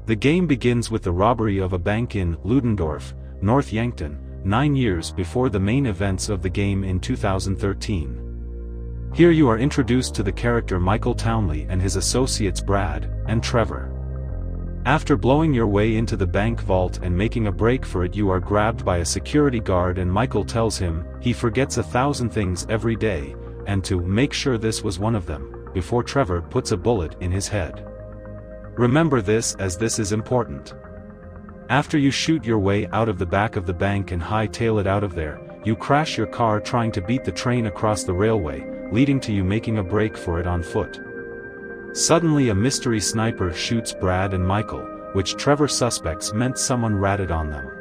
The game begins with the robbery of a bank in Ludendorff, North Yankton, 9 years before the main events of the game in 2013. Here you are introduced to the character Micheal Townley and his associates Brad and Trevor. After blowing your way into the bank vault and making a break for it, you are grabbed by a security guard and Micheal tells him he forgets 1,000 things every day, and to make sure this was one of them, before Trevor puts a bullet in his head. Remember this, as this is important. After you shoot your way out of the back of the bank and hightail it out of there, you crash your car trying to beat the train across the railway, leading to you making a break for it on foot. Suddenly a mystery sniper shoots Brad and Micheal, which Trevor suspects meant someone ratted on them.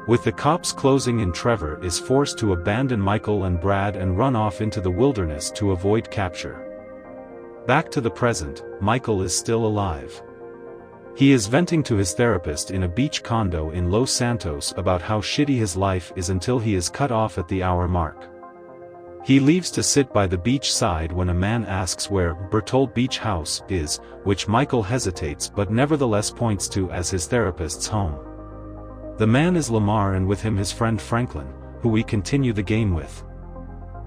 With the cops closing in, Trevor is forced to abandon Micheal and Brad and run off into the wilderness to avoid capture. Back to the present, Micheal is still alive. He is venting to his therapist in a beach condo in Los Santos about how shitty his life is until he is cut off at the hour mark. He leaves to sit by the beach side when a man asks where Bertolt Beach House is, which Micheal hesitates but nevertheless points to as his therapist's home. The man is Lamar, and with him his friend Franklin, who we continue the game with.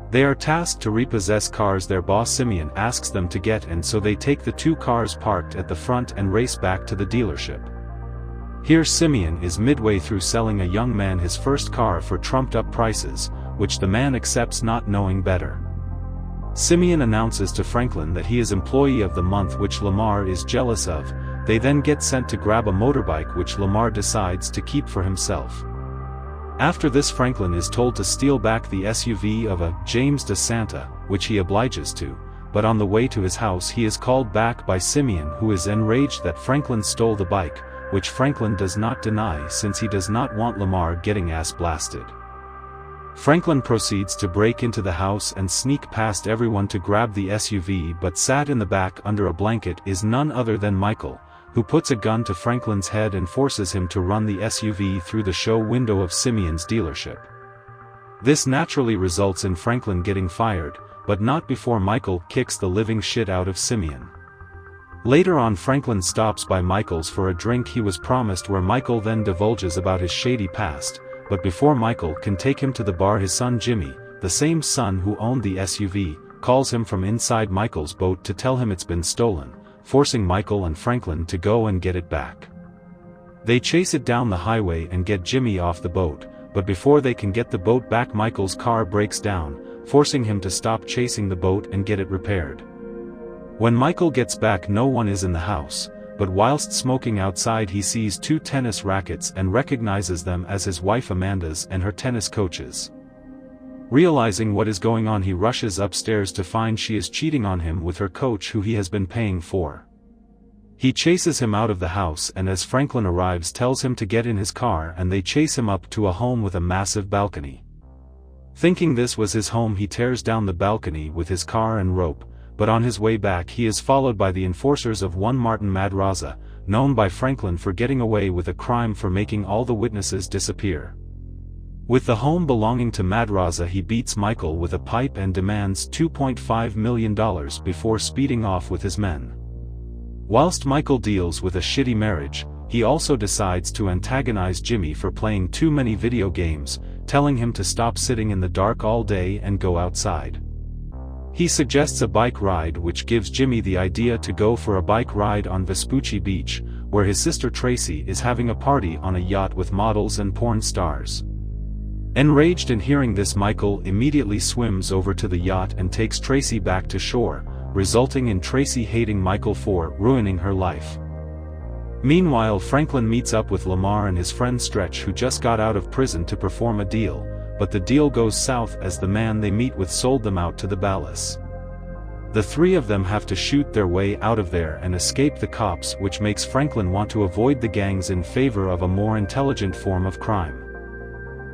They are tasked to repossess cars their boss Simeon asks them to get, and so they take the 2 cars parked at the front and race back to the dealership. Here Simeon is midway through selling a young man his first car for trumped-up prices, which the man accepts, not knowing better. Simeon announces to Franklin that he is Employee of the Month, which Lamar is jealous of. They then get sent to grab a motorbike which Lamar decides to keep for himself. After this, Franklin is told to steal back the SUV of a James DeSanta, which he obliges to, but on the way to his house he is called back by Simeon, who is enraged that Franklin stole the bike, which Franklin does not deny since he does not want Lamar getting ass blasted. Franklin proceeds to break into the house and sneak past everyone to grab the SUV, but sat in the back under a blanket is none other than Micheal, who puts a gun to Franklin's head and forces him to run the SUV through the show window of Simeon's dealership. This naturally results in Franklin getting fired, but not before Micheal kicks the living shit out of Simeon. Later on, Franklin stops by Michael's for a drink he was promised, where Micheal then divulges about his shady past, but before Micheal can take him to the bar, his son Jimmy, the same son who owned the SUV, calls him from inside Michael's boat to tell him it's been stolen, forcing Micheal and Franklin to go and get it back. They chase it down the highway and get Jimmy off the boat, but before they can get the boat back, Michael's car breaks down, forcing him to stop chasing the boat and get it repaired. When Micheal gets back, no one is in the house, but whilst smoking outside he sees 2 tennis rackets and recognizes them as his wife Amanda's and her tennis coaches. Realizing what is going on, he rushes upstairs to find she is cheating on him with her coach who he has been paying for. He chases him out of the house, and as Franklin arrives tells him to get in his car, and they chase him up to a home with a massive balcony. Thinking this was his home, he tears down the balcony with his car and rope, but on his way back he is followed by the enforcers of one Martin Madraza, known by Franklin for getting away with a crime for making all the witnesses disappear. With the home belonging to Madraza, he beats Micheal with a pipe and demands $2.5 million before speeding off with his men. Whilst Micheal deals with a shitty marriage, he also decides to antagonize Jimmy for playing too many video games, telling him to stop sitting in the dark all day and go outside. He suggests a bike ride, which gives Jimmy the idea to go for a bike ride on Vespucci Beach, where his sister Tracy is having a party on a yacht with models and porn stars. Enraged in hearing this, Micheal immediately swims over to the yacht and takes Tracy back to shore, resulting in Tracy hating Micheal for ruining her life. Meanwhile, Franklin meets up with Lamar and his friend Stretch, who just got out of prison, to perform a deal, but the deal goes south as the man they meet with sold them out to the Ballas. The 3 of them have to shoot their way out of there and escape the cops, which makes Franklin want to avoid the gangs in favor of a more intelligent form of crime.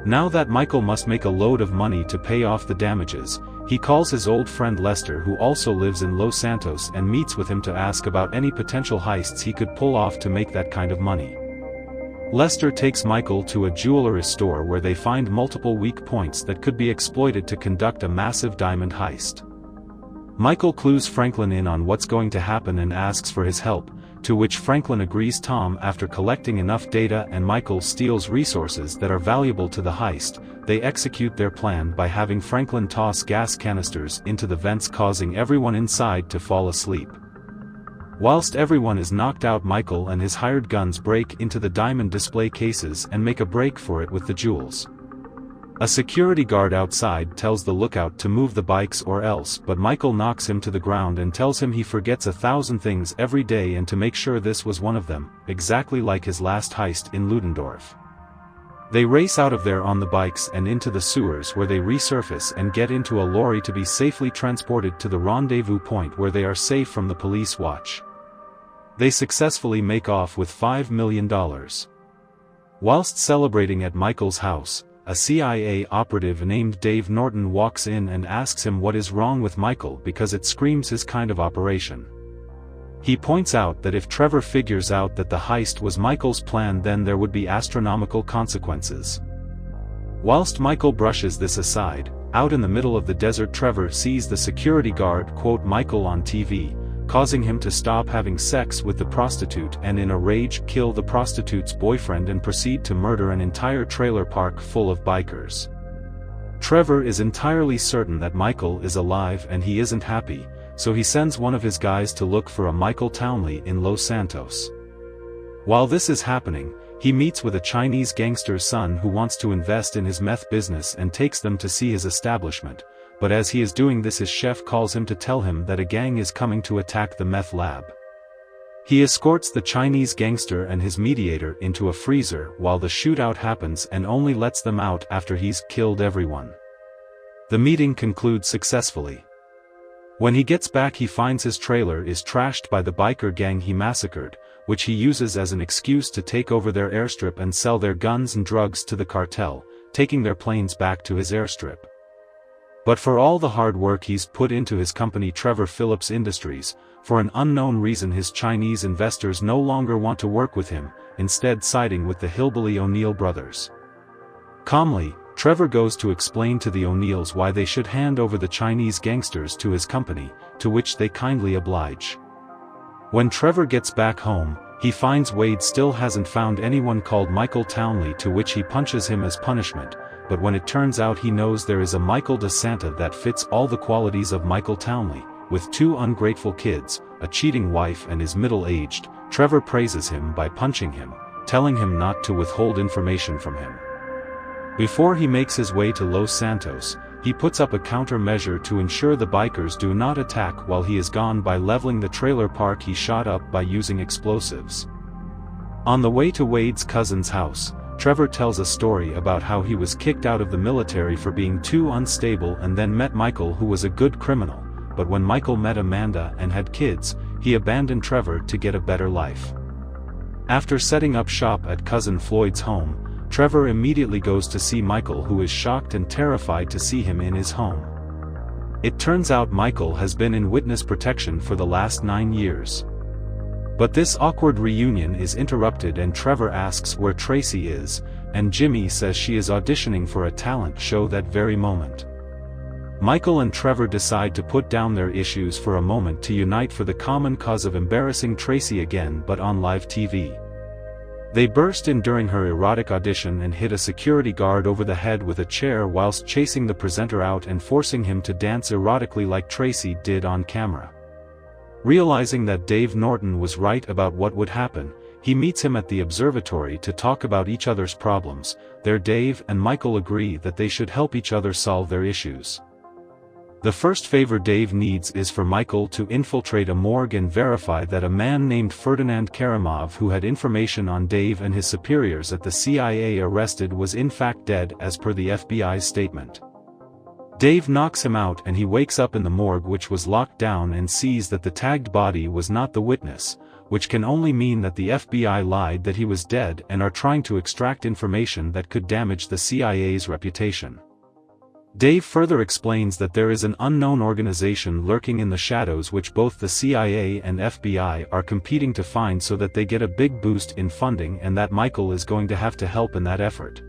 Now that Micheal must make a load of money to pay off the damages, he calls his old friend Lester, who also lives in Los Santos, and meets with him to ask about any potential heists he could pull off to make that kind of money. Lester takes Micheal to a jewelry store where they find multiple weak points that could be exploited to conduct a massive diamond heist. Micheal clues Franklin in on what's going to happen and asks for his help, to which Franklin agrees. After collecting enough data and Micheal steals resources that are valuable to the heist, they execute their plan by having Franklin toss gas canisters into the vents, causing everyone inside to fall asleep. Whilst everyone is knocked out, Micheal and his hired guns break into the diamond display cases and make a break for it with the jewels. A security guard outside tells the lookout to move the bikes or else, but Micheal knocks him to the ground and tells him he forgets 1,000 things every day and to make sure this was one of them, exactly like his last heist in Ludendorff. They race out of there on the bikes and into the sewers, where they resurface and get into a lorry to be safely transported to the rendezvous point where they are safe from the police watch. They successfully make off with $5 million. Whilst celebrating at Micheal's house, a CIA operative named Dave Norton walks in and asks him what is wrong with Micheal because it screams his kind of operation. He points out that if Trevor figures out that the heist was Michael's plan, then there would be astronomical consequences. Whilst Micheal brushes this aside, out in the middle of the desert, Trevor sees the security guard quote Micheal on TV, causing him to stop having sex with the prostitute and in a rage kill the prostitute's boyfriend and proceed to murder an entire trailer park full of bikers. Trevor is entirely certain that Micheal is alive and he isn't happy, so he sends one of his guys to look for a Micheal Townley in Los Santos. While this is happening, he meets with a Chinese gangster's son who wants to invest in his meth business and takes them to see his establishment, but as he is doing this, his chef calls him to tell him that a gang is coming to attack the meth lab. He escorts the Chinese gangster and his mediator into a freezer while the shootout happens and only lets them out after he's killed everyone. The meeting concludes successfully. When he gets back, he finds his trailer is trashed by the biker gang he massacred, which he uses as an excuse to take over their airstrip and sell their guns and drugs to the cartel, taking their planes back to his airstrip. But for all the hard work he's put into his company Trevor Phillips Industries, for an unknown reason his Chinese investors no longer want to work with him, instead siding with the hillbilly O'Neill brothers. Calmly, Trevor goes to explain to the O'Neills why they should hand over the Chinese gangsters to his company, to which they kindly oblige. When Trevor gets back home, he finds Wade still hasn't found anyone called Micheal Townley, to which he punches him as punishment, but when it turns out he knows there is a Michael DeSanta that fits all the qualities of Micheal Townley, with 2 ungrateful kids, a cheating wife and is middle-aged, Trevor praises him by punching him, telling him not to withhold information from him. Before he makes his way to Los Santos, he puts up a countermeasure to ensure the bikers do not attack while he is gone by leveling the trailer park he shot up by using explosives. On the way to Wade's cousin's house, Trevor tells a story about how he was kicked out of the military for being too unstable and then met Micheal, who was a good criminal, but when Micheal met Amanda and had kids, he abandoned Trevor to get a better life. After setting up shop at cousin Floyd's home, Trevor immediately goes to see Micheal, who is shocked and terrified to see him in his home. It turns out Micheal has been in witness protection for the last 9 years. But this awkward reunion is interrupted and Trevor asks where Tracy is, and Jimmy says she is auditioning for a talent show that very moment. Micheal and Trevor decide to put down their issues for a moment to unite for the common cause of embarrassing Tracy again, but on live TV. They burst in during her erotic audition and hit a security guard over the head with a chair whilst chasing the presenter out and forcing him to dance erotically like Tracy did on camera. Realizing that Dave Norton was right about what would happen, he meets him at the observatory to talk about each other's problems. There Dave and Micheal agree that they should help each other solve their issues. The first favor Dave needs is for Micheal to infiltrate a morgue and verify that a man named Ferdinand Karamov, who had information on Dave and his superiors at the CIA arrested, was in fact dead as per the FBI's statement. Dave knocks him out and he wakes up in the morgue, which was locked down, and sees that the tagged body was not the witness, which can only mean that the FBI lied that he was dead and are trying to extract information that could damage the CIA's reputation. Dave further explains that there is an unknown organization lurking in the shadows which both the CIA and FBI are competing to find, so that they get a big boost in funding, and that Micheal is going to have to help in that effort.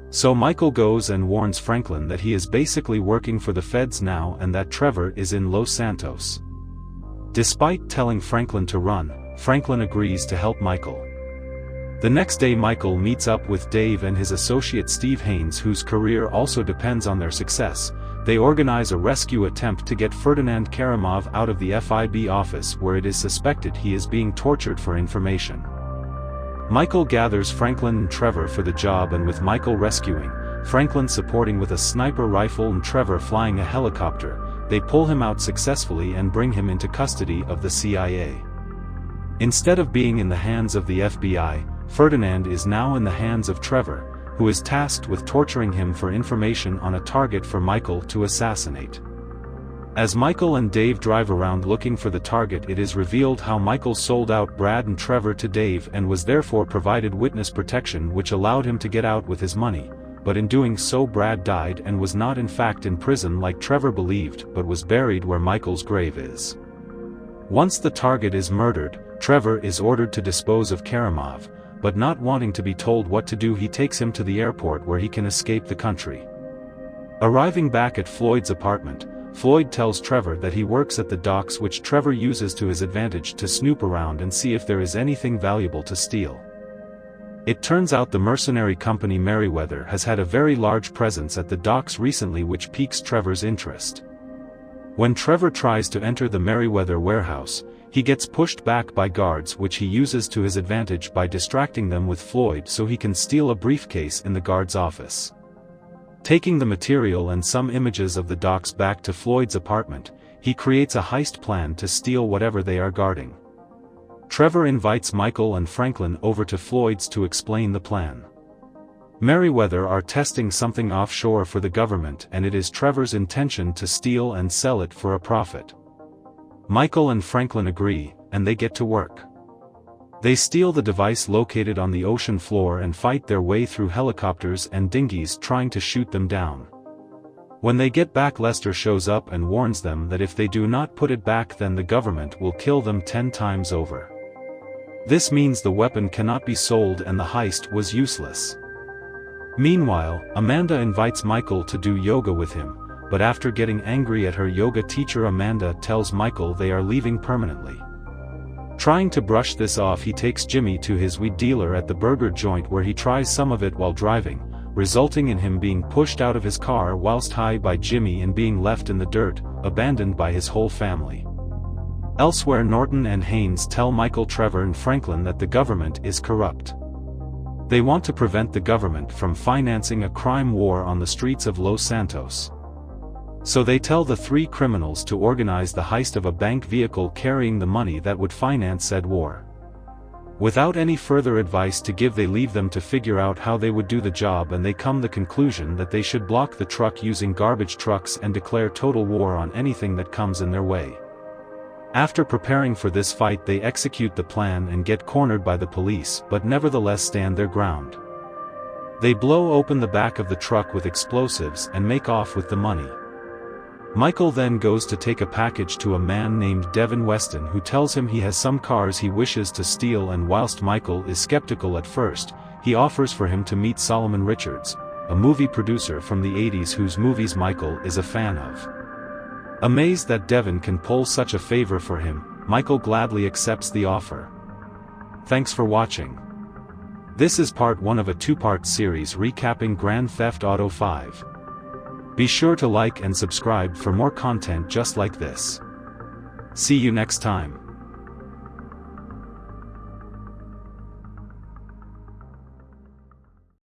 So Micheal goes and warns Franklin that he is basically working for the feds now and that Trevor is in Los Santos. Despite telling Franklin to run, Franklin agrees to help Micheal. The next day Micheal meets up with Dave and his associate Steve Haynes, whose career also depends on their success. They organize a rescue attempt to get Ferdinand Karamov out of the FIB office where it is suspected he is being tortured for information. Micheal gathers Franklin and Trevor for the job, and with Micheal rescuing, Franklin supporting with a sniper rifle and Trevor flying a helicopter, they pull him out successfully and bring him into custody of the CIA. Instead of being in the hands of the FBI, Ferdinand is now in the hands of Trevor, who is tasked with torturing him for information on a target for Micheal to assassinate. As Micheal and Dave drive around looking for the target, it is revealed how Micheal sold out Brad and Trevor to Dave and was therefore provided witness protection, which allowed him to get out with his money, but in doing so Brad died and was not in fact in prison like Trevor believed, but was buried where Michael's grave is. Once the target is murdered, Trevor is ordered to dispose of Karamov, but not wanting to be told what to do, he takes him to the airport where he can escape the country. Arriving back at Floyd's apartment, Floyd tells Trevor that he works at the docks, which Trevor uses to his advantage to snoop around and see if there is anything valuable to steal. It turns out the mercenary company Merryweather has had a very large presence at the docks recently, which piques Trevor's interest. When Trevor tries to enter the Merryweather warehouse, he gets pushed back by guards, which he uses to his advantage by distracting them with Floyd so he can steal a briefcase in the guard's office. Taking the material and some images of the docks back to Floyd's apartment, he creates a heist plan to steal whatever they are guarding. Trevor invites Micheal and Franklin over to Floyd's to explain the plan. Merryweather are testing something offshore for the government, and it is Trevor's intention to steal and sell it for a profit. Micheal and Franklin agree, and they get to work. They steal the device located on the ocean floor and fight their way through helicopters and dinghies trying to shoot them down. When they get back, Lester shows up and warns them that if they do not put it back, then the government will kill them 10 times over. This means the weapon cannot be sold and the heist was useless. Meanwhile, Amanda invites Micheal to do yoga with him, but after getting angry at her yoga teacher, Amanda tells Micheal they are leaving permanently. Trying to brush this off, he takes Jimmy to his weed dealer at the burger joint where he tries some of it while driving, resulting in him being pushed out of his car whilst high by Jimmy and being left in the dirt, abandoned by his whole family. Elsewhere, Norton and Haynes tell Micheal, Trevor and Franklin that the government is corrupt. They want to prevent the government from financing a crime war on the streets of Los Santos. So they tell the 3 criminals to organize the heist of a bank vehicle carrying the money that would finance said war. Without any further advice to give, they leave them to figure out how they would do the job, and they come to the conclusion that they should block the truck using garbage trucks and declare total war on anything that comes in their way. After preparing for this fight, they execute the plan and get cornered by the police, but nevertheless stand their ground. They blow open the back of the truck with explosives and make off with the money. Micheal then goes to take a package to a man named Devin Weston, who tells him he has some cars he wishes to steal, and whilst Micheal is skeptical at first, he offers for him to meet Solomon Richards, a movie producer from the 80s whose movies Micheal is a fan of. Amazed that Devin can pull such a favor for him, Micheal gladly accepts the offer. Thanks for watching. This is part 1 of a 2-part series recapping Grand Theft Auto 5. Be sure to like and subscribe for more content just like this. See you next time.